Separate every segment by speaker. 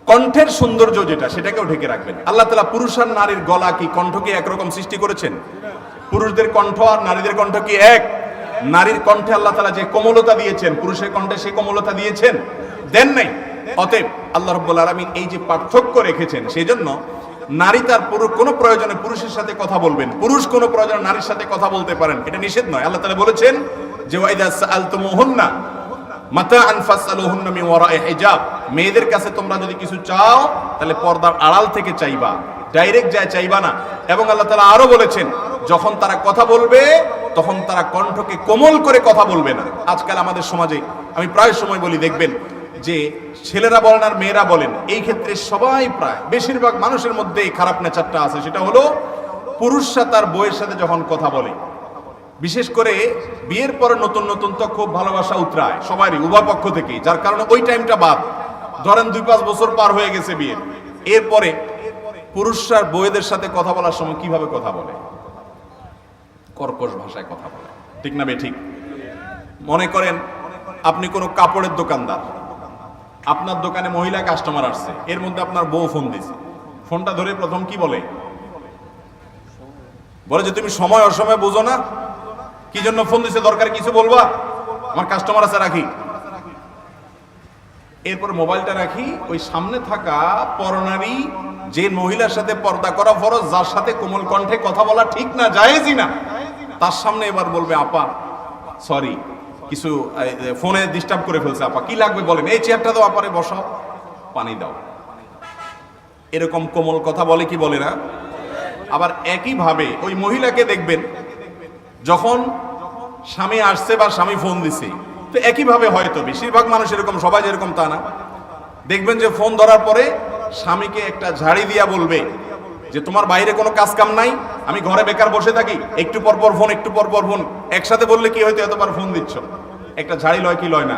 Speaker 1: কণ্ঠের সৌন্দর্য যেটা, সেটাকেও ঢেকে রাখবেন। আল্লাহ তাআলা পুরুষ আর নারীর গলা কি কণ্ঠকে একরকম সৃষ্টি করেছেন? পুরুষদের কণ্ঠ আর নারীদের কণ্ঠ কি এক? নারীর কণ্ঠে আল্লাহ তাআলা যে কোমলতা দিয়েছেন, পুরুষের কণ্ঠে সেই কোমলতা দিয়েছেন? দেন নাই। অতএব আল্লাহ রাব্বুল আলামিন এই যে পার্থক্য রেখেছেন, সেই জন্য নারী তার কোনো প্রয়োজনে পুরুষের সাথে কথা বলবেন, পুরুষ কোনো প্রয়োজনে নারীর সাথে কথা বলতে পারেন, এটা নিষেধ নয়। আল্লাহ তাআলা বলেছেন যে ওয়াইদা সাআলতুমুহুন্না মাতাআন ফাসআলুহুন্না মিন ওয়ারাই হিজাব, মেয়েদের কাছে তোমরা যদি কিছু চাও তাহলে পর্দার আড়াল থেকে চাইবা, ডাইরেক্ট যায় চাইবা না। এবং আল্লাহ তাআলা আরো বলেছেন যখন তারা কথা বলবে তখন তারা কণ্ঠকে কোমল করে কথা বলবে না। আজকাল আমাদের সমাজে আমি প্রায় সময় বলি, দেখবেন যে ছেলেরা বলেন আর মেয়েরা বলেন, এই ক্ষেত্রে সবাই প্রায় বেশিরভাগ মানুষের মধ্যে এই খারাপ নেচারটা আছে। সেটা হলো পুরুষরা তার বউয়ের সাথে যখন কথা বলে, বিশেষ করে বিয়ের পরে নতুন নতুন তো খুব ভালোবাসা উতরায় সবারই, উভয় পক্ষ থেকেই, যার কারণে ওই টাইমটা বাদ। ধরেন 2-5 বছর পার হয়ে গেছে বিয়ের, এরপরে পুরুষরা বউয়েদের সাথে কথা বলার সময় কিভাবে কথা বলে? কর্কশ ভাষায় কথা বলে, ঠিক না বে ঠিক? মনে করেন আপনি কোনো কাপড়ের দোকানদার, আপনার দোকানে মহিলা কাস্টমার আসছে, এর মধ্যে আপনার বউ ফোন দিছে। ফোনটা ধরে প্রথম কি বলে? বলে যে তুমি সময় অসময় বুঝো না, কি জন্য ফোন দিছে, দরকার কিছু বলবা, আমার কাস্টমার আছে রাখি। এরপর মোবাইলটা রাখি, ওই সামনে থাকা পরনারী, যে মহিলার সাথে পর্দা করা ফরজ, যার সাথে কোমল কণ্ঠে কথা বলা ঠিক না, জায়েজই না, তার সামনে এবার বলবে আপা সরি, কিছু ফোনে ডিস্টার্ব করে ফেলছে, আপা কি লাগবে বলেন, এই চেয়ারটা দাও, আপারে বসাও, পানি দাও। এরকম কোমল কথা বলে কি বলে না? আবার একইভাবে ওই মহিলাকে দেখবেন যখন স্বামী আসছে বা স্বামী ফোন দিছে, তো একইভাবে হয়তো বেশিরভাগ মানুষ এরকম, সবাই যেরকম তা না, দেখবেন যে ফোন ধরার পরে স্বামীকে একটা ঝাড়ি দিয়া বলবে যে তোমার বাইরে কোনো কাজ কাম নাই, আমি ঘরে বেকার বসে থাকি, একটু পর পর ফোন, একটু পর পর ফোন। একসাথে বললে কি হয়তো এতবার ফোন দিচ্ছ, একটা ঝাড়ি লয় কি লয় না?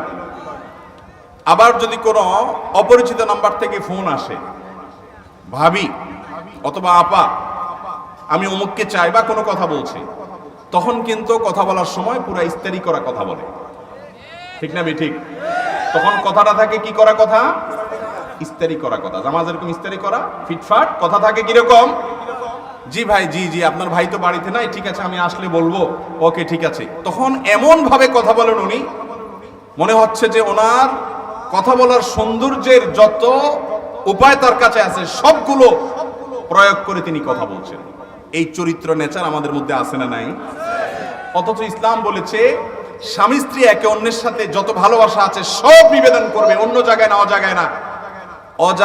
Speaker 1: আবার যদি কোনো অপরিচিত নাম্বার থেকে ফোন আসে, ভাবি অথবা আপা আমি অমুককে চাই বা কোনো কথা বলছে, তখন কিন্তু কথা বলার সময় পুরো ইস্তারি করা কথা বলে, ঠিক না ঠিক? তখন কথাটা থাকে কি করা কথা? ইস্তারি করা কথা। জামা যেরকম ইস্তারি করা, ফিটফাট কথা থাকে কিরকম? জি ভাই, জি জি, আপনার ভাই তো বাড়িতে নাই, ঠিক আছে আমি আসলে বলবো, ওকে ঠিক আছে। তখন এমন ভাবে কথা বলেন উনি, মনে হচ্ছে যে ওনার কথা বলার সৌন্দর্যের যত উপায় তার কাছে আছে সবগুলো প্রয়োগ করে তিনি কথা বলছেন। এই চরিত্র নেচার আমাদের মধ্যে আছে না নাই? অথচ ইসলাম বলেছে স্বামী স্ত্রী একে অন্যের সাথে যত ভালোবাসা আছে সব নিবেদন করবে, অন্য জায়গায় না, অজায়গায় না।